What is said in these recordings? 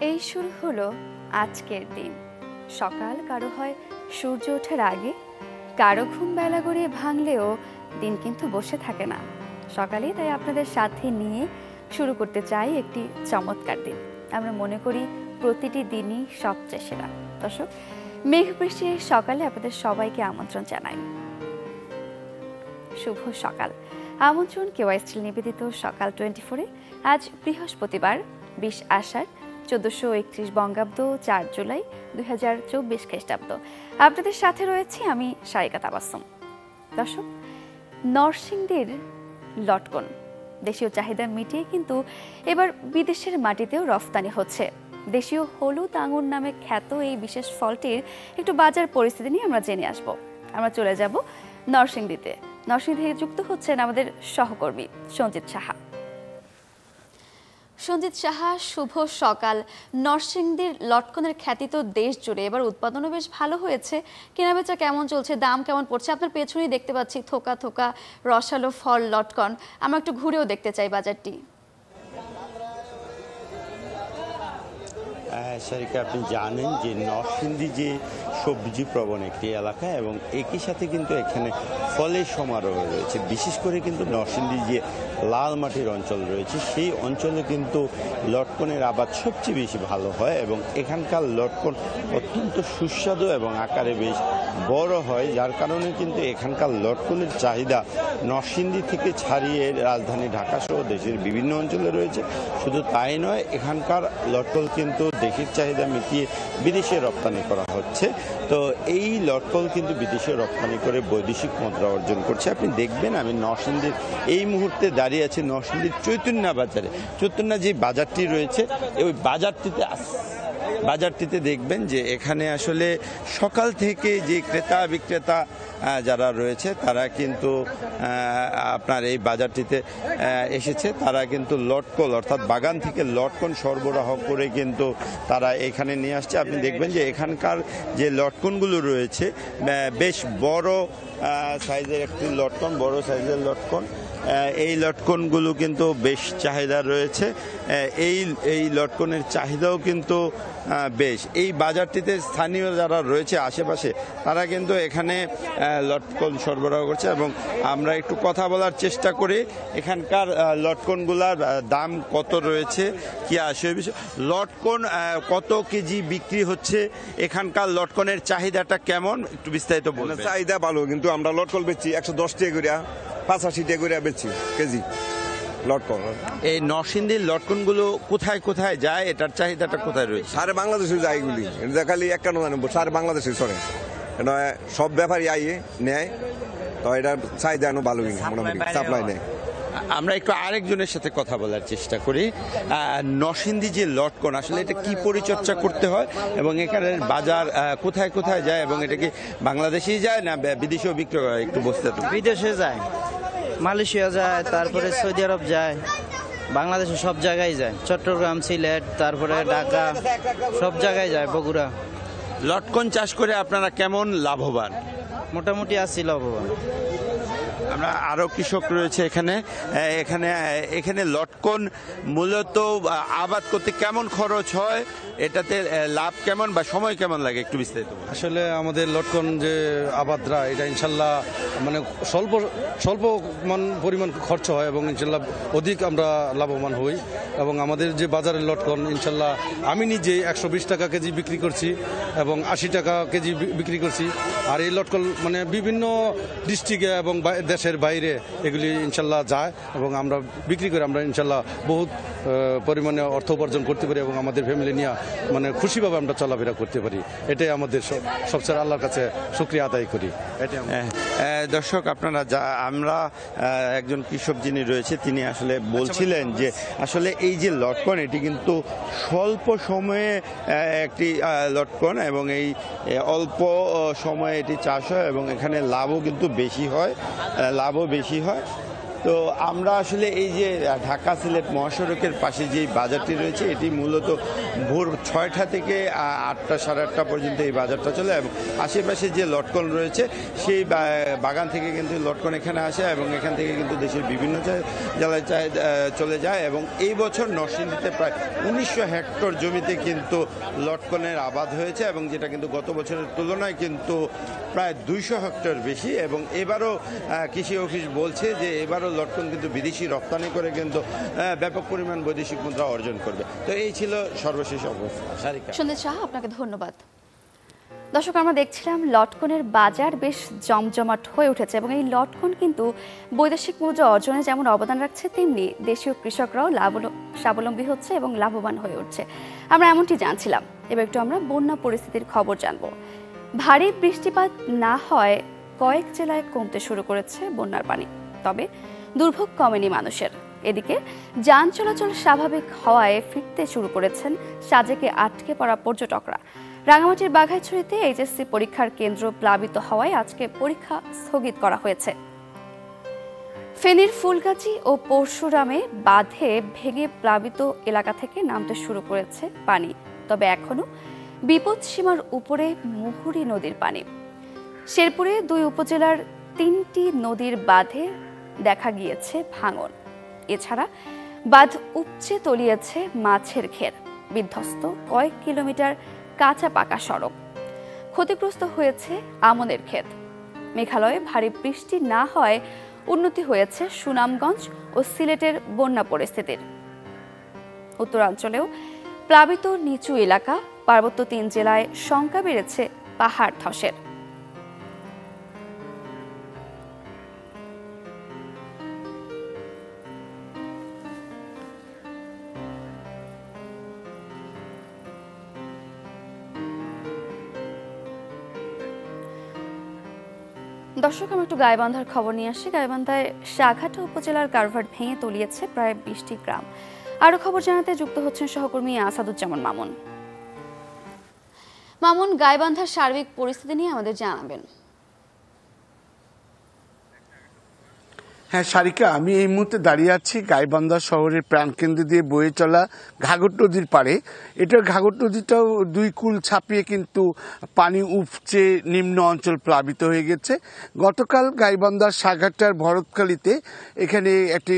এই শুরু হলো আজকের দিন। সকাল কারো হয় সূর্য ওঠার আগে, কারো ঘুম বেলা গড়িয়ে ভাঙলেও দিন কিন্তু বসে থাকে না। সকালে তাই আপনাদের সাথে নিয়ে শুরু করতে চাই একটি চমৎকার দিন। আমরা মনে করি প্রতিটি দিনই সবচেয়ে সেরা। দর্শক, মেঘ বৃষ্টির সকালে আপনাদের সবাইকে আমন্ত্রণ জানাই। শুভ সকাল। আমন্ত্রণ কেওয়াই স্টিল নিবেদিত সকাল 24-এ। আজ বৃহস্পতিবার 20 আষাঢ় 1431 বঙ্গাব্দ 4 জুলাই 2024 খ্রিস্টাব্দ। আপনাদের সাথে রয়েছি আমি সারিকা তাবাসসুম। দর্শক, নরসিংদীর লটকন দেশীয় চাহিদা মিটিয়ে কিন্তু এবার বিদেশের মাটিতেও রফতানি হচ্ছে। দেশীয় হলুদ আঙুর নামে খ্যাত এই বিশেষ ফলটির একটু বাজার পরিস্থিতি নিয়ে আমরা জেনে আসব। আমরা চলে যাব নরসিংদীতে। নরসিংদী থেকে যুক্ত হচ্ছেন আমাদের সহকর্মী সঞ্জিত সাহা। সঞ্জিত সাহা, শুভ সকাল। নরসিংদীর লটকনের খ্যাতি তো দেশ জুড়ে, এবার উৎপাদনও বেশ ভালো হয়েছে। কেনাবেচা কেমন চলছে, দাম কেমন পড়ছে? আপনার পেছনেই দেখতে পাচ্ছি থোকা থোকা রসালো ফল লটকন। আমরা একটু ঘুরেও দেখতে চাই বাজারটি। সারিকা, আপনি জানেন যে নরসিংদী যে সবজি প্রবণ একটি এলাকা এবং একই সাথে কিন্তু এখানে ফলের সমারোহ রয়েছে। বিশেষ করে কিন্তু নরসিংদী যে লাল মাটির অঞ্চল রয়েছে সেই অঞ্চলে কিন্তু লটকনের আবাদ সবচেয়ে বেশি ভালো হয় এবং এখানকার লটকন অত্যন্ত সুস্বাদু এবং আকারে বেশ বড় হয়, যার কারণে কিন্তু এখানকার লটকনের চাহিদা নরসিংদী থেকে ছাড়িয়ে রাজধানী ঢাকা সহ দেশের বিভিন্ন অঞ্চলে রয়েছে। শুধু তাই নয়, এখানকার লটকন কিন্তু দেশের চাহিদা মিটিয়ে বিদেশে রপ্তানি করা হচ্ছে। তো এই লটকন কিন্তু বিদেশে রপ্তানি করে বৈদেশিক মুদ্রা অর্জন করছে। আপনি দেখবেন, আমি নরসিংদীর এই মুহূর্তে দাঁড়িয়ে আছি নরসিংদীর চৈতন্যা বাজারে। চৈতন্যা যে বাজারটি রয়েছে, ওই বাজারটিতে দেখবেন যে এখানে আসলে সকাল থেকে যে ক্রেতা বিক্রেতা যারা রয়েছে তারা কিন্তু আপনার এই বাজারটিতে এসেছে। তারা কিন্তু লটকন অর্থাৎ বাগান থেকে লটকন সরবরাহ করে কিন্তু তারা এখানে নিয়ে আসছে। আপনি দেখবেন যে এখানকার যে লটকনগুলো রয়েছে বেশ বড় সাইজের একটি লটকন, বড় সাইজের লটকন। এই লটকনগুলো কিন্তু বেশ চাহিদা রয়েছে। এই লটকনের চাহিদাও কিন্তু বেশ। এই বাজারটিতে স্থানীয় যারা রয়েছে আশেপাশে তারা কিন্তু এখানে লটকন সরবরাহ করছে এবং আমরা একটু কথা বলার চেষ্টা করি এখানকার লটকনগুলার দাম কত রয়েছে, কি আসে বিষয়। লটকন কত কেজি বিক্রি হচ্ছে, এখানকার লটকনের চাহিদাটা কেমন, একটু বিস্তারিত বলুন। চাহিদা ভালো, কিন্তু আমরা লটকন বেচছি 110 টাকা করে, 85 টাকা করে বেচছি কেজি লটকন। এই নরসিংদীর লটকনগুলো কোথায় কোথায় যায়, এটার চাহিদাটা কোথায় রয়েছে? সারে বাংলাদেশে যায় এগুলি, এটা খালি একটা জানবো সারে বাংলাদেশে চলে, সব ব্যাপারী আইয়ে নেয়। তো এটার চাহিদা ভালো, মোটামুটি সাপ্লাই নেয়। আমরা একটু আরেকজনের সাথে কথা বলার চেষ্টা করি। নরসিংদী যে লটকন আসলে এটা কি পরিচর্যা করতে হয় এবং এখানে বাজার কোথায় কোথায় যায় এবং এটা কি বাংলাদেশেই যায় না বিদেশেও বিক্রি হয়, একটু বলতে। বিদেশে যায়, মালয়েশিয়া যায়, তারপরে সৌদি আরব যায়, বাংলাদেশে সব জায়গায় যায়। চট্টগ্রাম, সিলেট, তারপরে ঢাকা, সব জায়গায় যায়, বগুড়া। লটকন চাষ করে আপনারা কেমন লাভবান? মোটামুটি আছি লাভবান। আমরা আরো কৃষক রয়েছে এখানে। এখানে লটকন মূলত আবাদ করতে কেমন খরচ হয়, এটাতে লাভ কেমন বা সময় কেমন লাগে, একটু বিস্তারিত। আসলে আমাদের লটকন যে আবাদরা, এটা ইনশাল্লাহ মানে স্বল্প পরিমাণ খরচ হয় এবং ইনশাল্লাহ অধিক আমরা লাভবান হই। এবং আমাদের যে বাজারের লটকন ইনশাল্লাহ আমি নিজে 120 টাকা কেজি বিক্রি করছি এবং 80 টাকা কেজি বিক্রি করছি। আর এই লটকন মানে বিভিন্ন ডিস্ট্রিক্টে এবং দেশের বাইরে এগুলি ইনশাল্লাহ যায় এবং আমরা বিক্রি করে আমরা ইনশাল্লাহ বহুত পরিমাণে অর্থ উপার্জন করতে পারি এবং আমাদের ফ্যামিলি নিয়ে মানে খুশিভাবে আমরা চলাফেরা করতে পারি। এটাই আমাদের সবচেয়ে আল্লাহর কাছে শুকরিয়া আদায় করি। দর্শক, আপনারা আমরা একজন কৃষক যিনি রয়েছে তিনি আসলে বলছিলেন যে আসলে এই যে লটকন এটি কিন্তু স্বল্প সময়ে একটি লটকন এবং এই অল্প সময়ে এটি চাষ হয় এবং এখানে লাভও কিন্তু বেশি হয়। তো আমরা আসলে এই যে ঢাকা সিলেট মহাসড়কের পাশে যে বাজারটি রয়েছে এটি মূলত ভোর 6টা থেকে 8টা সাড়ে 8টা পর্যন্ত এই বাজারটা চলে এবং আশেপাশে যে লটকন রয়েছে সেই বাগান থেকে কিন্তু লটকন এখানে আসে এবং এখান থেকে কিন্তু দেশের বিভিন্ন জেলায় চলে যায় এবং এই বছর নরসিংদীতে প্রায় 1900 হেক্টর জমিতে কিন্তু লটকনের আবাদ হয়েছে এবং যেটা কিন্তু গত বছরের তুলনায় কিন্তু প্রায় 200 হেক্টর বেশি এবং এবারও কৃষি অফিস বলছে যে এবারও লটকন কিন্তু বিদেশি রপ্তানি করে কিন্তু ব্যাপক পরিমাণ বৈদেশিক মুদ্রা অর্জন করবে। তো এই ছিল সর্বশেষ অবস্থা। সারিকা সন্দেশ শাহ, আপনাকে ধন্যবাদ। দর্শক, আমরা দেখছিলাম লটকনের বাজার বেশ জমজমাট হয়ে উঠেছে এবং এই লটকন কিন্তু বৈদেশিক মুদ্রা অর্জনে যেমন অবদান রাখছে তেমনি দেশীয় কৃষকরাও স্বাবলম্বী হচ্ছে এবং লাভবান হয়ে উঠছে। আমরা এমনটি জানছিলাম। এবার একটু আমরা বন্যা পরিস্থিতির খবর জানব। ভারী বৃষ্টিপাত না হয় কয়েক জেলায় কমতে শুরু করেছে বন্যার পানি, তবে দুর্ভোগ কমেনি মানুষের। এদিকে যান চলাচল স্বাভাবিক হওয়ায় ফিরতে শুরু করেছেন সাজেকে আটকে পড়া পর্যটকরা। রাঙামাটির বাঘাইছড়িতে এইচএসসি পরীক্ষার কেন্দ্র প্লাবিত হওয়ায় আজকে পরীক্ষা স্থগিত করা হয়েছে। ফেনীর ফুলগাজী ও পরশুরামে বাঁধে ভেঙে প্লাবিত এলাকা থেকে নামতে শুরু করেছে পানি, তবে এখনো বিপদ সীমার উপরে মুহুরী নদীর পানি। শেরপুরে 2 উপজেলার 3টি নদীর বাঁধে দেখা গিয়েছে ভাঙন। এছাড়া বাঁধ উপচে তলিয়েছে মাছের ঘের, বিধ্বস্ত কয়েক কিলোমিটার কাঁচা পাকা সড়ক, ক্ষতিগ্রস্ত হয়েছে আমনের ক্ষেত। মেঘালয়ে ভারী বৃষ্টি না হয় উন্নতি হয়েছে সুনামগঞ্জ ও সিলেটের বন্যা পরিস্থিতির। উত্তরাঞ্চলেও প্লাবিত নিচু এলাকা, পার্বত্য 3 জেলায় শঙ্কা বেড়েছে পাহাড় ধসের। দর্শক, আমরা একটু গাইবান্ধার খবর নিয়ে আসি। গাইবান্ধায় সাঘাটা উপজেলার কালভার্ট ভেঙে তলিয়েছে প্রায় 20টি গ্রাম। আরো খবর জানাতে যুক্ত হচ্ছেন সহকর্মী আসাদুজ্জামান মামুন। মামুন, গাইবান্ধার সার্বিক পরিস্থিতি নিয়ে আমাদের জানাবেন। হ্যাঁ সারিকা, আমি এই মুহূর্তে দাঁড়িয়ে আছি গাইবান্ধা শহরের প্রাণকেন্দ্র দিয়ে বয়ে চলা ঘাঘর নদীর পাড়ে। এটা ঘাঘর নদীটাও 2 কূল ছাপিয়ে কিন্তু পানি উপচে নিম্ন অঞ্চল প্লাবিত হয়ে গেছে। গতকাল গাইবান্ধার সাঘাটার ভরতখালীতে এখানে একটি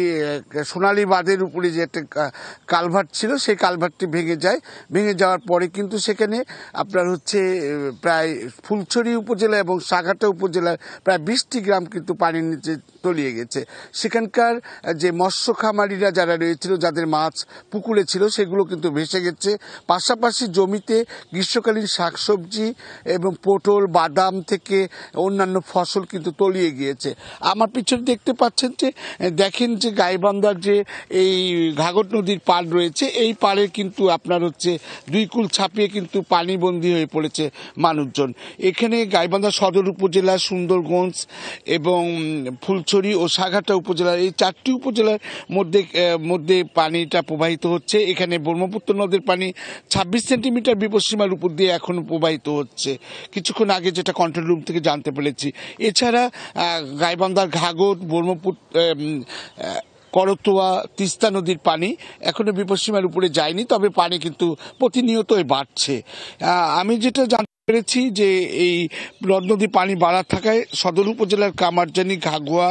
সোনালী বাঁধের উপরে যে একটা কালভার্ট ছিল সেই কালভার্টটি ভেঙে যায়। ভেঙে যাওয়ার পরে কিন্তু সেখানে আপনার প্রায় ফুলছড়ি উপজেলা এবং সাঘাটা উপজেলার প্রায় 20টি গ্রাম কিন্তু পানির নিচে তলিয়ে গেছে। সেখানকার যে মৎস্য খামারিরা যারা রয়েছিল, যাদের মাছ পুকুরে ছিল, সেগুলো কিন্তু ভেসে গেছে। পাশাপাশি জমিতে গ্রীষ্মকালীন শাকসবজি এবং পটল, বাদাম থেকে অন্যান্য ফসল কিন্তু তলিয়ে গিয়েছে। আমার পিছনে দেখতে পাচ্ছেন যে দেখেন যে গাইবান্ধার যে এই ঘাঘর নদীর পাড় রয়েছে, এই পাড়ে কিন্তু আপনার 2 কূল ছাপিয়ে কিন্তু পানিবন্দী হয়ে পড়েছে মানুষজন। এখানে গাইবান্ধা সদর উপজেলা, সুন্দরগঞ্জ এবং ফুলছড়ি ও সাঘাটা উপজেলার এই 4টি উপজেলার মধ্যে পানিটা প্রবাহিত হচ্ছে। এখানে ব্রহ্মপুত্র নদের পানি 26 সেন্টিমিটার বিপদসীমার উপর দিয়ে এখনো প্রবাহিত হচ্ছে, কিছুক্ষণ আগে যেটা কন্ট্রোল রুম থেকে জানতে পেরেছি। এছাড়া গাইবান্ধার ঘাঘর, ব্রহ্মপুত্র, করতোয়া, তিস্তা নদীর পানি এখনো বিপদসীমার উপরে যায়নি, তবে পানি কিন্তু প্রতিনিয়তই বাড়ছে। আমি যেটা পেরেছি যে এই নদ নদী পানি বাড়ার থাকায় সদর উপজেলার কামারজানি, ঘাগুয়া,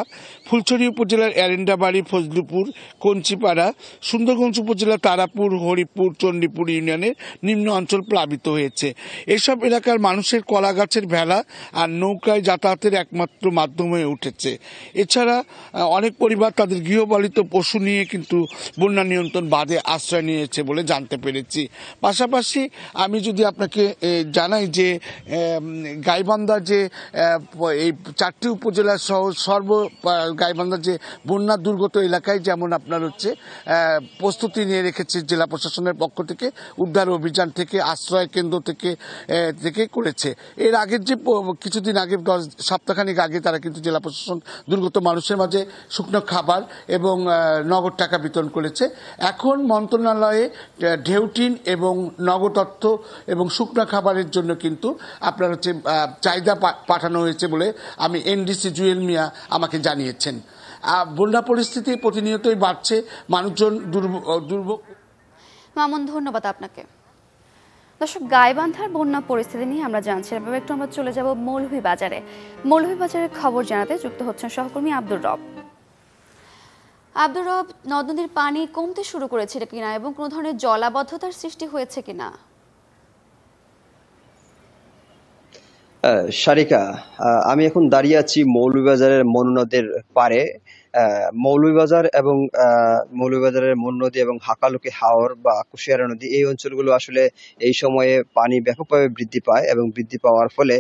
ফুলছড়ি উপজেলার এরেন্ডাবাড়ি, ফজলুপুর, কঞ্চিপাড়া, সুন্দরগঞ্জ উপজেলার তারাপুর, হরিপুর, চণ্ডীপুর ইউনিয়নের নিম্ন অঞ্চল প্লাবিত হয়েছে। এসব এলাকার মানুষের কলা গাছের ভেলা আর নৌকায় যাতায়াতের একমাত্র মাধ্যম হয়ে উঠেছে। এছাড়া অনেক পরিবার তাদের গৃহপালিত পশু নিয়ে কিন্তু বন্যা নিয়ন্ত্রণ বাঁধে আশ্রয় নিয়েছে বলে জানতে পেরেছি। পাশাপাশি আমি যদি আপনাকে জানাই যে গাইবান্ধার যে এই 4টি উপজেলা সহ গাইবান্ধার যে বন্যা দুর্গত এলাকায় যেমন আপনার প্রস্তুতি নিয়ে রেখেছে জেলা প্রশাসনের পক্ষ থেকে, উদ্ধার অভিযান থেকে, আশ্রয় কেন্দ্র থেকে করেছে। এর আগের যে কিছুদিন আগে, 10 সপ্তাহখানিক আগে তারা কিন্তু জেলা প্রশাসন দুর্গত মানুষের মাঝে শুকনো খাবার এবং নগদ টাকা বিতরণ করেছে। এখন মন্ত্রণালয়ে ঢেউটিন এবং নগদ অর্থ এবং শুকনো খাবারের জন্য কিন্তু আপনার চাহিদা পাঠানো হয়েছে বলে আমি এনডিসি জুয়েল মিয়া আমাকে জানিয়েছেন। বন্যা পরিস্থিতি প্রতিনিয়তই বাড়ছে, মানুষজন দুর্ভোগ। মামুন, ধন্যবাদ আপনাকে। দর্শক, গাইবান্ধার বন্যা পরিস্থিতি নিয়ে আমরা জানছিলাম, এবার একটু আমরা চলে যাব মৌলভীবাজারে। মৌলভীবাজারের খবর জানাতে যুক্ত হচ্ছেন সহকর্মী আব্দুর রব। আব্দুর রব, নদ নদীর পানি কমতে শুরু করেছে কিনা এবং কোনো ধরনের জলাবদ্ধতার সৃষ্টি হয়েছে কিনা? সারিকা, আমি এখন দাঁড়িয়ে আছি মৌলভীবাজারের মনু নদের পারে। মৌলভীবাজারের মনু নদী এবং হাকালুকি হাওর বা কুশিয়ারা নদী, এই অঞ্চলগুলো আসলে এই সময়ে পানি ব্যাপকভাবে বৃদ্ধি পায় এবং বৃদ্ধি পাওয়ার ফলে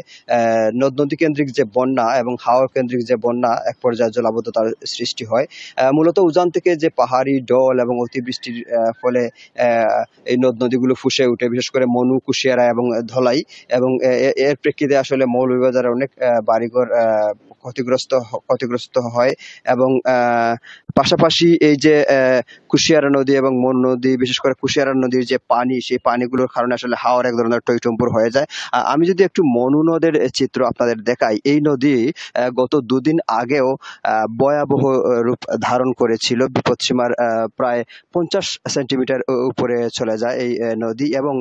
নদ নদী কেন্দ্রিক যে বন্যা এবং হাওর কেন্দ্রিক যে বন্যা, এক পর্যায়ে জলাবদ্ধতার সৃষ্টি হয়। মূলত উজান থেকে যে পাহাড়ি ঢল এবং অতিবৃষ্টির ফলে এই নদ নদীগুলো ফুসে উঠে, বিশেষ করে মনু, কুশিয়ারা এবং ধলাই, এবং এর প্রেক্ষিতে আসলে মৌলভীবাজারে অনেক বাড়িঘর ক্ষতিগ্রস্ত হয়। এবং পাশাপাশি এই যে কুশিয়ারা নদী এবং মনু নদী, বিশেষ করে কুশিয়ারা নদীর যে পানি, সেই পানিগুলোর কারণে আসলে হাওর এক ধরনের টইটম্বুর হয়ে যায়। আমি যদি একটু মনু নদের চিত্র আপনাদের দেখাই, এই নদী গত দুদিন আগেও ভয়াবহ রূপ ধারণ করেছিল। বিপদসীমার প্রায় 50 সেন্টিমিটার উপরে চলে যায় এই নদী, এবং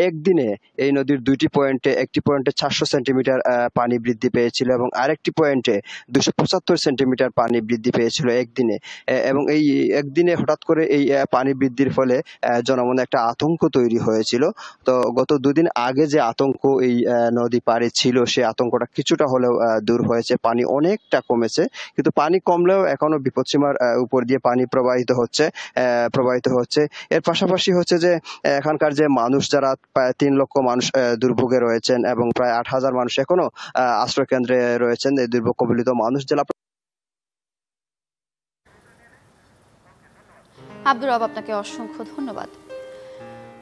একদিনে এই নদীর দুইটি পয়েন্টে, একটি পয়েন্টে 400 সেন্টিমিটার পানি বৃদ্ধি পেয়েছিল এবং আরেকটি পয়েন্টে 275 সেন্টিমিটার পানি বৃদ্ধি পেয়েছিল একদিনে। এবং এই একদিনে হঠাৎ করে এই পানি বৃদ্ধির ফলে জনমনে একটা আতঙ্ক তৈরি হয়েছিল। তো গত দুদিন আগে যে আতঙ্ক এই নদী পাড়ে ছিল, সেই আতঙ্কটা কিছুটা হলেও দূর হয়েছে, পানি অনেকটা কমেছে। কিন্তু পানি কমলেও এখনো বিপদসীমার উপর দিয়ে পানি প্রবাহিত হচ্ছে। এর পাশাপাশি হচ্ছে যে এখানকার যে মানুষ, যারা প্রায় 3 লক্ষ মানুষ দুর্ভোগে রয়েছেন এবং প্রায় 8,000 মানুষ এখনো আশ্রয় কেন্দ্রে রয়েছেন, এই দুর্ভোগ কবলিত মানুষ। জেলা আব্দুর রব, আপনাকে অসংখ্য ধন্যবাদ।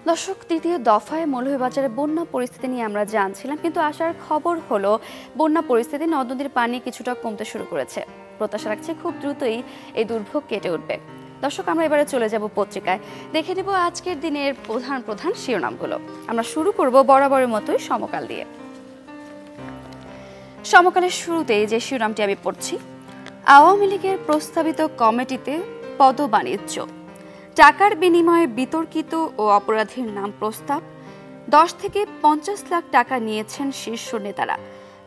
দর্শক, তৃতীয় দফায় মৌলভীবাজারে বন্যা পরিস্থিতি নিয়ে আমরা জানছিলাম, কিন্তু আসার খবর হলো বন্যা পরিস্থিতি, নদ নদীর পানি কিছুটা কমতে শুরু করেছে। প্রত্যাশা রাখছি খুব দ্রুতই এই দুর্ভোগ কেটে উঠবে। দর্শক, আমরা এবারে চলে যাব পত্রিকায়, দেখে নেব আজকের দিনের প্রধান শিরোনামগুলো। আমরা শুরু করব বরাবরের মতোই সমকাল দিয়ে। সমকালের শুরুতেই যে শিরোনামটি আমি পড়ছি, আওয়ামী লীগের প্রস্তাবিত কমিটিতে পদবাণিজ্য, টাকার বিনিময়ে বিতর্কিত ও অপরাধীর নাম প্রস্তাব, 10 থেকে 50 লাখ টাকা নিয়েছেন শীর্ষ নেতারা,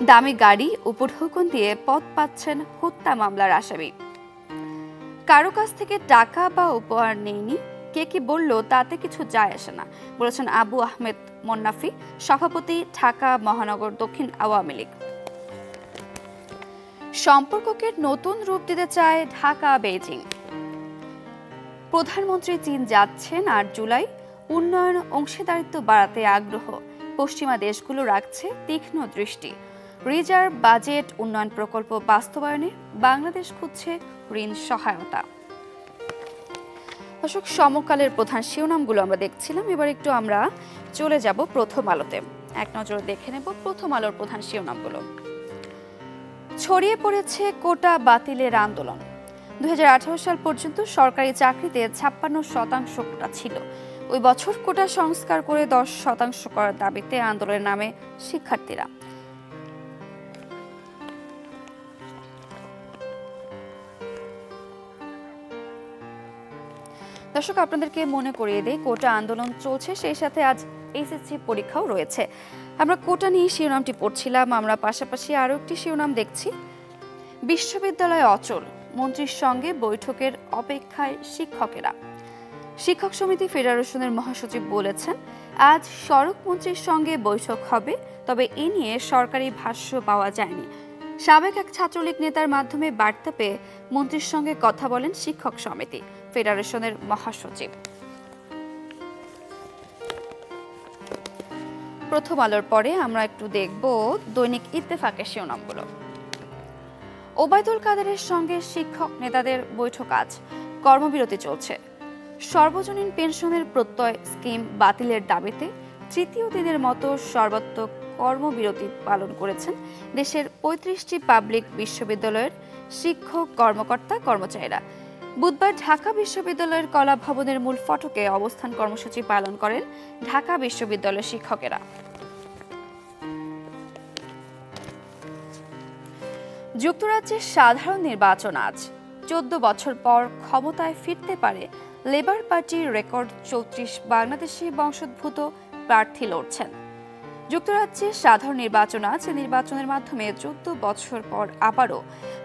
দামি গাড়ি উপঢৌকন দিয়ে পদ পাচ্ছেন হত্যা মামলার আসামি, কারো কাছ থেকে টাকা বা উপহার নেইনি, কে কি বলল তাতে কিছু যায় আসে না, বলেছেন আবু আহমেদ মোন্নাফি, সভাপতি, ঢাকা মহানগর দক্ষিণ আওয়ামী লীগ। সম্পর্ককে নতুন রূপ দিতে চায় ঢাকা বেইজিং, প্রধানমন্ত্রী চীন যাচ্ছেন 8 জুলাই, উন্নয়ন অংশীদারিত্ব বাড়াতে আগ্রহ, পশ্চিমা দেশগুলো রাখছে তীক্ষ্ণ দৃষ্টি, রিজার্ভ বাজেট উন্নয়ন প্রকল্প বাস্তবায়নে বাংলাদেশ খুঁজছে ঋণ সহায়তা। দর্শক, সমকালের প্রধান শিরোনামগুলো আমরা দেখছিলাম, এবার একটু আমরা চলে যাব প্রথম আলোতে, এক নজরে দেখে নেব প্রথম আলোর প্রধান শিরোনামগুলো। ছড়িয়ে পড়েছে কোটা বাতিলের আন্দোলন। 2018 সাল পর্যন্ত সরকারি চাকরিতে 56% কোটা ছিল। ওই বছর কোটা সংস্কার করে 10% করার দাবিতে আন্দোলনের নামে শিক্ষার্থীরা। দর্শক, আপনাদেরকে মনে করিয়ে দেই, কোটা আন্দোলন চলছে, সেই সাথে আজ এসএসসি পরীক্ষাও রয়েছে। আমরা কোটা নিয়ে শিরোনামটি পড়ছিলাম, আমরা পাশাপাশি আরও একটি শিরোনাম দেখছি, বিশ্ববিদ্যালয় অচল, মন্ত্রীর সঙ্গে বৈঠকের অপেক্ষায় শিক্ষকেরা। শিক্ষক সমিতি ফেডারেশনের মহাসচিব বলেছেন, আজ সড়ক মন্ত্রীর সঙ্গে বৈঠক হবে, তবে এ নিয়ে সরকারি ভাষ্য পাওয়া যায়নি। সাবেক এক ছাত্রলীগ নেতার মাধ্যমে বার্তা পেয়ে মন্ত্রীর সঙ্গে কথা বলেন শিক্ষক সমিতি ফেডারেশনের মহাসচিব। প্রথম আলোর পরে আমরা একটু দেখব দৈনিক ইত্তেফাকের শিরোনামগুলো। ওবায়দুল কাদেরের সঙ্গে শিক্ষক নেতাদের বৈঠক আজ, কর্মবিরতি চলছে। সর্বজনীন পেনশনের প্রত্যয় স্কিম বাতিলের দাবিতে তৃতীয় দিনের মতো সর্বাত্মক কর্মবিরতি পালন করেছেন দেশের 35টি পাবলিক বিশ্ববিদ্যালয়ের শিক্ষক কর্মকর্তা কর্মচারীরা। বুধবার ঢাকা বিশ্ববিদ্যালয়ের কলা ভবনের মূল ফটকে অবস্থান কর্মসূচি পালন করেন ঢাকা বিশ্ববিদ্যালয়ের শিক্ষকেরা। যুক্তরাজ্যের সাধারণ নির্বাচন আজ, 14 বছর পর ক্ষমতায় ফিরতে পারে লেবার পার্টির রেকর্ড 34 বাংলাদেশি বংশোদ্ভূত প্রার্থী লড়ছেন। যুক্তরাজ্যে সাধারণ নির্বাচন আছে, নির্বাচনের মাধ্যমে 14 বছর পর আবারও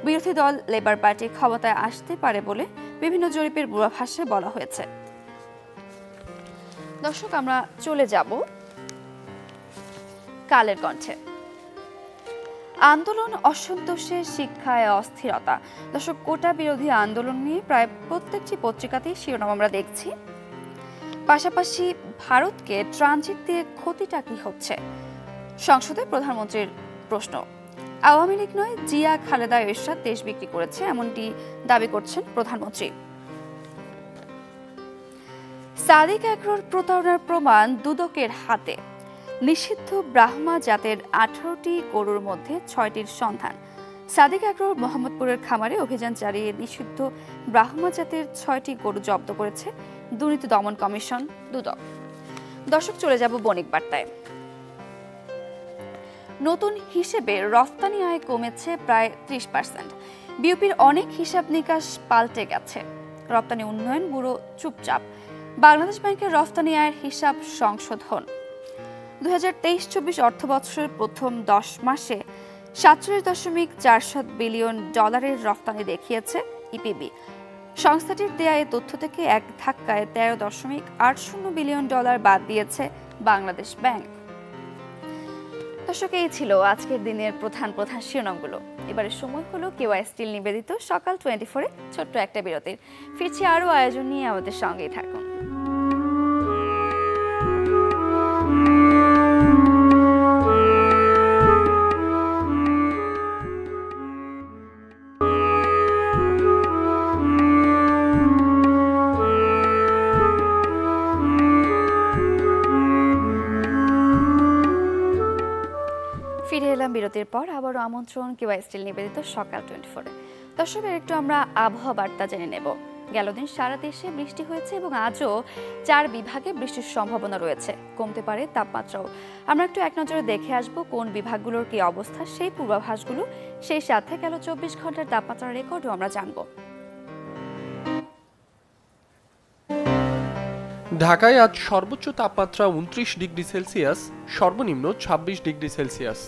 বিরোধী দল লেবার পার্টি ক্ষমতায় আসতে পারে বলে বিভিন্ন জরিপের পূর্বাভাসে বলা হয়েছে। দর্শক, আমরা চলে যাব কালের কণ্ঠে। আন্দোলন, অসন্তোষে শিক্ষায় অস্থিরতা। দর্শক, কোটা বিরোধী আন্দোলন নিয়ে প্রায় প্রত্যেকটি পত্রিকাতেই শিরোনাম আমরা দেখছি। পাশাপাশি ভারতকে ট্রানজিট দিয়ে ক্ষতিটা কি হচ্ছে, সংসদে প্রধানমন্ত্রীর প্রশ্ন। আওয়ামী লীগ নয়, জিয়া খালেদা এরশাদ দেশ বিক্রি করেছে, এমনটি দাবি করছেন প্রধানমন্ত্রী। সাদিক একরর প্রতারণার প্রমাণ দুদকের হাতে। নিষিদ্ধ ব্রাহ্মা জাতের 18টি গরুর মধ্যে 6টির সন্ধান। সাদিক একরর মোহাম্মদপুরের খামারে অভিযান চালিয়ে নিষিদ্ধ ব্রাহ্মা জাতের 6টি গরু জব্দ করেছে দুর্নীতি দমন কমিশন, দুদক। দর্শক, চলে যাব বণিক বার্তায়। নতুন হিসেবে রফতানি আয় কমেছে প্রায় 30%। বিউপির অনেক হিসাব নিকাশ পাল্টে গেছে। রপ্তানি উন্নয়ন ব্যুরো চুপচাপ। বাংলাদেশ ব্যাংকের রফতানি আয়ের হিসাব সংশোধন। 2023-24 অর্থবছরের প্রথম 10 মাসে 47.47 বিলিয়ন ডলারের রফতানি দেখিয়েছে ইপিবি। সংস্থাটির দেয়া এই তথ্য থেকে এক ধাক্কায় 13.80 বিলিয়ন ডলার বাদ দিয়েছে বাংলাদেশ ব্যাংক। দর্শক, এই ছিল আজকের দিনের প্রধান প্রধান শিরোনামগুলো। এবারে সময় হলো কেওয়াই স্টিল নিবেদিত সকাল 24-এ ছোট্ট একটা বিরতির। ফিরছি আরও আয়োজন নিয়ে, আমাদের সঙ্গেই থাকুন। ফিরে এলাম বিরতির পর। আবারও আমন্ত্রণ কেওয়াই স্টিল নিবেদিত সকাল 24-এ। দর্শকের একটু আমরা আবহাওয়া বার্তা জেনে নেব। গেল দিন সারা দেশে বৃষ্টি হয়েছে এবং আজও 4 বিভাগে বৃষ্টির সম্ভাবনা রয়েছে। কমতে পারে তাপমাত্রাও। আমরা একটু এক নজরে দেখে আসব কোন বিভাগগুলোর কি অবস্থা, সেই পূর্বাভাসগুলো, সেই সাথে গেল 24 ঘন্টার তাপমাত্রার রেকর্ডও আমরা জানব। ঢাকায় আজ সর্বোচ্চ তাপমাত্রা 29 ডিগ্রি সেলসিয়াস, সর্বনিম্ন 26 ডিগ্রি সেলসিয়াস।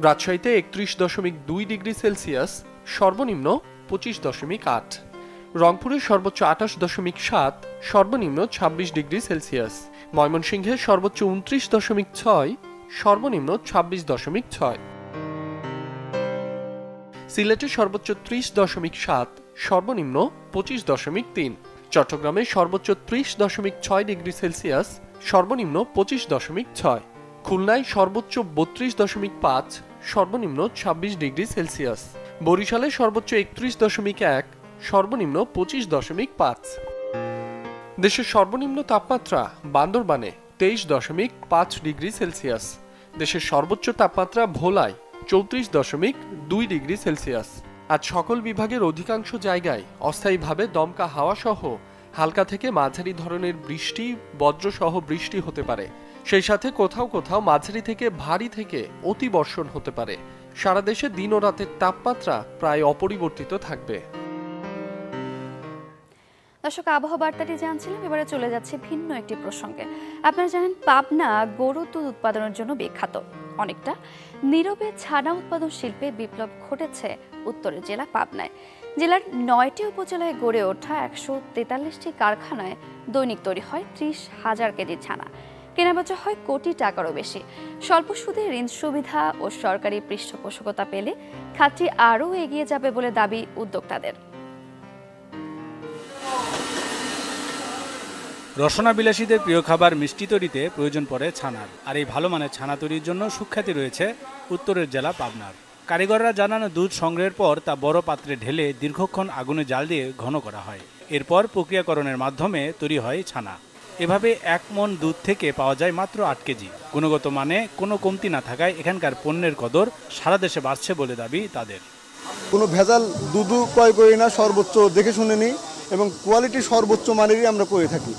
রাজশাহীতে 31.2 ডিগ্রি সেলসিয়াস, সর্বনিম্ন 25.8। রংপুরে সর্বোচ্চ 28.7, সর্বনিম্ন 26 ডিগ্রি সেলসিয়াস। ময়মনসিংহে সর্বোচ্চ 29.6, সর্বনিম্ন 26.6। সিলেটে সর্বোচ্চ 30.7, সর্বনিম্ন 25.3। চট্টগ্রামে সর্বোচ্চ 30.6 ডিগ্রি সেলসিয়াস, সর্বনিম্ন 25.6। খুলনায় সর্বোচ্চ 32.5, সর্বনিম্ন 26 ডিগ্রি সেলসিয়াস। বরিশালে সর্বোচ্চ 31.1, সর্বনিম্ন 25.5। দেশের সর্বনিম্ন তাপমাত্রা বান্দরবানে 23.5 ডিগ্রি সেলসিয়াস। দেশের সর্বোচ্চ তাপমাত্রা ভোলায় 34.2 ডিগ্রি সেলসিয়াস। আজ সকল বিভাগের অধিকাংশ জায়গায় অস্থায়ীভাবে দমকা হাওয়া সহ হালকা থেকে মাঝারি ধরনের বৃষ্টি, বজ্রসহ বৃষ্টি হতে পারে। সেই সাথে কোথাও কোথাও মাঝারি থেকে ভারী থেকে অতি বর্ষণ হতে পারে। সারা দেশে দিন ও রাতের তাপমাত্রা প্রায় অপরিবর্তিত থাকবে। দর্শক, আবহাওয়া বার্তাটি জানছিলাম। এবারে চলে যাচ্ছে ভিন্ন একটি প্রসঙ্গে। আপনারা জানেন পাবনা গরুর দুধ উৎপাদনের জন্য বিখ্যাত। অনেকটা নীরবে ছানা উৎপাদন শিল্পে বিপ্লব ঘটেছে উত্তরের জেলা পাবনায়। জেলার 9টি উপজেলায় গড়ে ওঠা 143টি কারখানায় দৈনিক তৈরি হয় 30,000 কেজি ছানা। কেনাবেচা হয় কোটি টাকারও বেশি। স্বল্প সুদে ঋণ সুবিধা ও সরকারি পৃষ্ঠপোষকতা পেলে খাতটি আরও এগিয়ে যাবে বলে দাবি উদ্যোক্তাদের। রসনা বিলাসীদের প্রিয় খাবার মিষ্টি তৈরিতে প্রয়োজন পড়ে ছানার। আর এই ভালো মানের ছানা তৈরির জন্য সুখ্যাতি রয়েছে উত্তরের জেলা পাবনার। কারিগররা জানান, দুধ সংগ্রহের পর তা বড় পাত্রে ঢেলে দীর্ঘক্ষণ আগুনে জাল দিয়ে ঘন করা হয়। এরপর প্রক্রিয়াকরণের মাধ্যমে তৈরি হয় ছানা। এভাবে 1 মণ দুধ থেকে পাওয়া যায় মাত্র 8 কেজি। গুণগত মানে কোনো কমতি না থাকায় এখানকার পণ্যের কদর সারা দেশে বাড়ছে বলে দাবি তাদের। কোনো ভেজাল দুধও ক্রয় করি না, সর্বোচ্চ দেখে শুনে নিই এবং কোয়ালিটি সর্বোচ্চ মানেরই আমরা করে থাকি।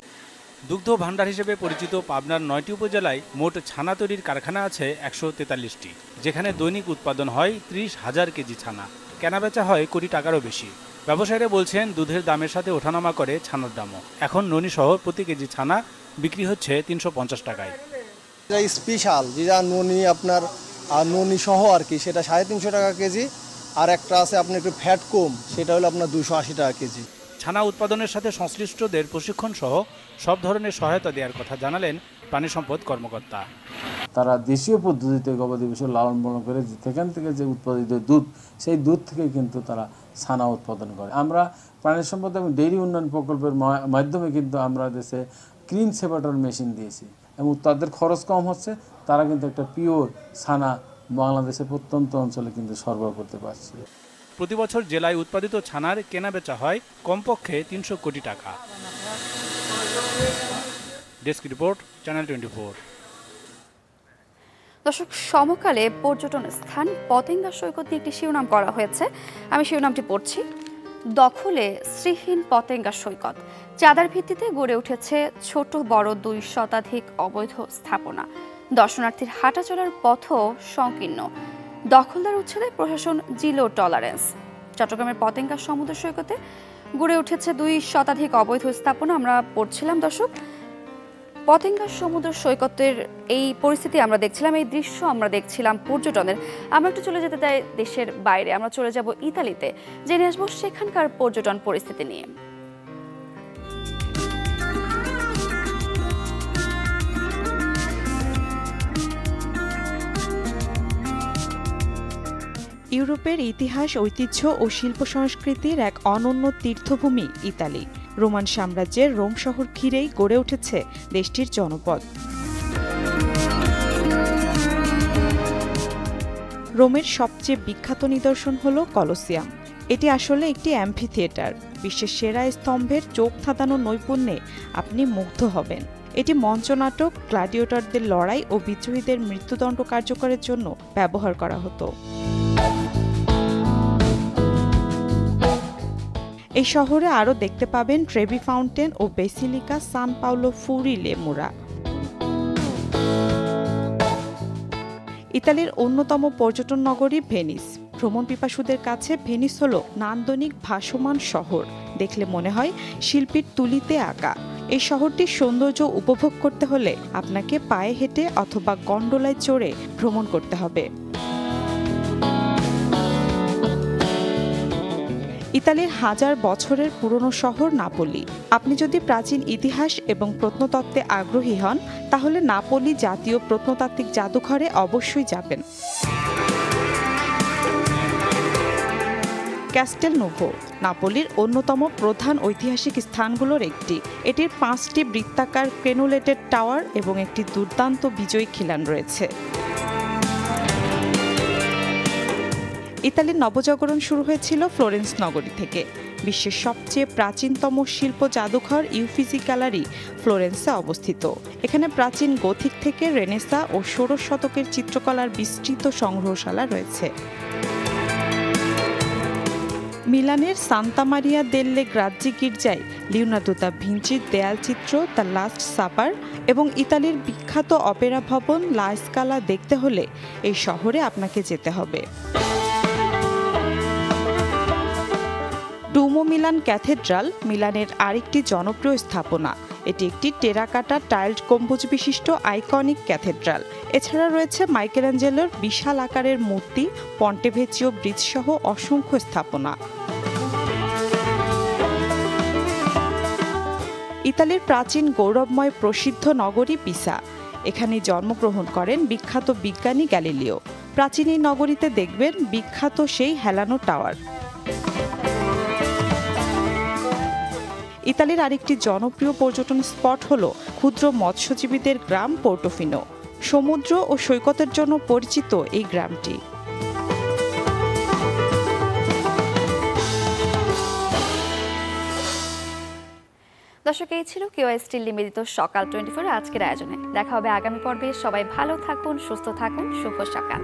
দুগ্ধ ভাণ্ডার হিসেবে পরিচিত পাবনার 9টি উপজেলায় মোট ছানা তৈরির কারখানা আছে 143টি, যেখানে দৈনিক উৎপাদন হয় 30,000 কেজি ছানা। কেনাবেচা হয় কোটি টাকারও বেশি। ব্যবসায়ীরা বলছেন দুধের দামের সাথে ওঠানামা করে ছানার দামও। এখন ননি সহ প্রতি কেজি ছানা বিক্রি হচ্ছে 350 টাকায়। স্পেশাল যেটা ননি আপনার ননি সহ আর কি, সেটা 350 টাকা কেজি। আর একটা আছে আপনার একটু ফ্যাট কম, সেটা হলো আপনার 280 টাকা কেজি। ছানা উৎপাদনের সাথে সংশ্লিষ্টদের প্রশিক্ষণ সহ সব ধরনের সহায়তা দেওয়ার কথা জানালেন প্রাণী সম্পদ কর্মকর্তা। তারা দেশীয় পদ্ধতিতে গবাদি পশু লালন পালন করে সেখান থেকে যে উৎপাদিত দুধ, সেই দুধ থেকে কিন্তু তারা ছানা উৎপাদন করে। আমরা প্রাণী সম্পদ এবং ডেইরি উন্নয়ন প্রকল্পের মাধ্যমে কিন্তু আমরা দেশে ক্লিন সেপারেটর মেশিন দিয়েছি এবং তাদের খরচ কম হচ্ছে, তারা কিন্তু একটা পিওর ছানা বাংলাদেশের প্রত্যন্ত অঞ্চলে কিন্তু সরবরাহ করতে পারছে। প্রতি বছর জেলায় উৎপাদিত ছানার কেনাবেচা হয় কমপক্ষে 300 কোটি টাকা। Desk report, channel 24। দর্শক, সমকালে পর্যটন স্থান পতেঙ্গা সৈকত নিয়ে একটি শিরোনাম করা হয়েছে। আমি শিরোনামটি পড়ছি। দখলে শ্রীহীন পতেঙ্গা সৈকত, চাঁদার ভিত্তিতে গড়ে উঠেছে ছোট বড় 2 শতাধিক অবৈধ স্থাপনা। দর্শনার্থীর হাঁটা চলার পথও সংকীর্ণ। দখলদার উচ্ছেদে প্রশাসন জিরো টলারেন্স। চট্টগ্রামের পতেঙ্গা সমুদ্র সৈকতে গড়ে উঠেছে 2 শতাধিক অবৈধ স্থাপনা। আমরা পড়ছিলাম দর্শক, পতেঙ্গা সমুদ্র সৈকতের এই পরিস্থিতি আমরা দেখছিলাম, এই দৃশ্য আমরা দেখছিলাম পর্যটনের। আমরা একটু চলে যেতে চাই দেশের বাইরে, আমরা চলে যাব ইতালিতে, জেনে আসবো সেখানকার পর্যটন পরিস্থিতি নিয়ে। ইউরোপের ইতিহাস, ঐতিহ্য ও শিল্প সংস্কৃতির এক অনন্য তীর্থভূমি ইতালি। রোমান সাম্রাজ্যের রোম শহর ঘিরেই গড়ে উঠেছে দেশটির জনপদ। রোমের সবচেয়ে বিখ্যাত নিদর্শন হল কলোসিয়াম। এটি আসলে একটি অ্যাম্ফিথিয়েটার। বিশ্বের সেরা স্তম্ভের চোখ ধাঁধানো নৈপুণ্যে আপনি মুগ্ধ হবেন। এটি মঞ্চনাটক, গ্ল্যাডিয়েটরদের লড়াই ও বিদ্রোহীদের মৃত্যুদণ্ড কার্যকরের জন্য ব্যবহার করা হতো। এই শহরে আরও দেখতে পাবেন ট্রেভি ফাউন্টেন ও বেসিলিকা সান পাওলো ফুরি লে মুরা। ইতালির অন্যতম পর্যটন নগরী ভেনিস। ভ্রমণ পিপাসুদের কাছে ভেনিস হল নান্দনিক ভাসমান শহর। দেখলে মনে হয় শিল্পীর তুলিতে আঁকা। এই শহরটির সৌন্দর্য উপভোগ করতে হলে আপনাকে পায়ে হেঁটে অথবা গন্ডোলায় চড়ে ভ্রমণ করতে হবে। ইতালির 1000 বছরের পুরনো শহর নাপোলি। আপনি যদি প্রাচীন ইতিহাস এবং প্রত্নতত্ত্বে আগ্রহী হন, তাহলে নাপোলি জাতীয় প্রত্নতাত্ত্বিক জাদুঘরে অবশ্যই যাবেন। ক্যাস্টেল নোভো নাপোলির অন্যতম প্রধান ঐতিহাসিক স্থানগুলোর একটি। এটির 5টি বৃত্তাকার ক্রেনুলেটেড টাওয়ার এবং একটি দুর্দান্ত বিজয়ী খিলান রয়েছে। ইতালির নবজাগরণ শুরু হয়েছিল ফ্লোরেন্স নগরী থেকে। বিশ্বের সবচেয়ে প্রাচীনতম শিল্প জাদুঘর ইউফিজি গ্যালারি ফ্লোরেন্সে অবস্থিত। এখানে প্রাচীন গথিক থেকে রেনেসা ও 16 শতকের চিত্রকলার বিস্তৃত সংগ্রহশালা রয়েছে। মিলানের সান্তা মারিয়া দেল্লে গ্রাজ্জি গির্জায় লিওনার্দো দা ভিঞ্চির দেয়ালচিত্র দ্য লাস্ট সাপার এবং ইতালির বিখ্যাত অপেরা ভবন লা স্কালা দেখতে হলে এই শহরে আপনাকে যেতে হবে। ডুমো মিলান ক্যাথেড্রাল মিলানের আরেকটি জনপ্রিয় স্থাপনা। এটি একটি টেরাকাটা টাইলড গম্বুজ বিশিষ্ট আইকনিক ক্যাথেড্রাল। এছাড়া রয়েছে মাইকেলেঞ্জেলোর বিশাল আকারের মূর্তি, পন্টেভেচিও ব্রিজ সহ অসংখ্য স্থাপনা। ইতালির প্রাচীন গৌরবময় প্রসিদ্ধ নগরী পিসা। এখানে জন্মগ্রহণ করেন বিখ্যাত বিজ্ঞানী গ্যালিলিও। প্রাচীন এই নগরীতে দেখবেন বিখ্যাত সেই হেলানো টাওয়ার। ইতালির আরেকটি জনপ্রিয় পর্যটন স্পট হল ক্ষুদ্র মৎস্যজীবীদের গ্রাম পোর্টোফিনো। সমুদ্র ও সৈকতের জন্য পরিচিত এই গ্রামটি। দর্শক, এই ছিল কেওয়াই স্টিল নিবেদিত সকাল 24 আজকের আয়োজনে। দেখা হবে আগামী পর্বে। সবাই ভালো থাকুন, সুস্থ থাকুন। শুভ সকাল।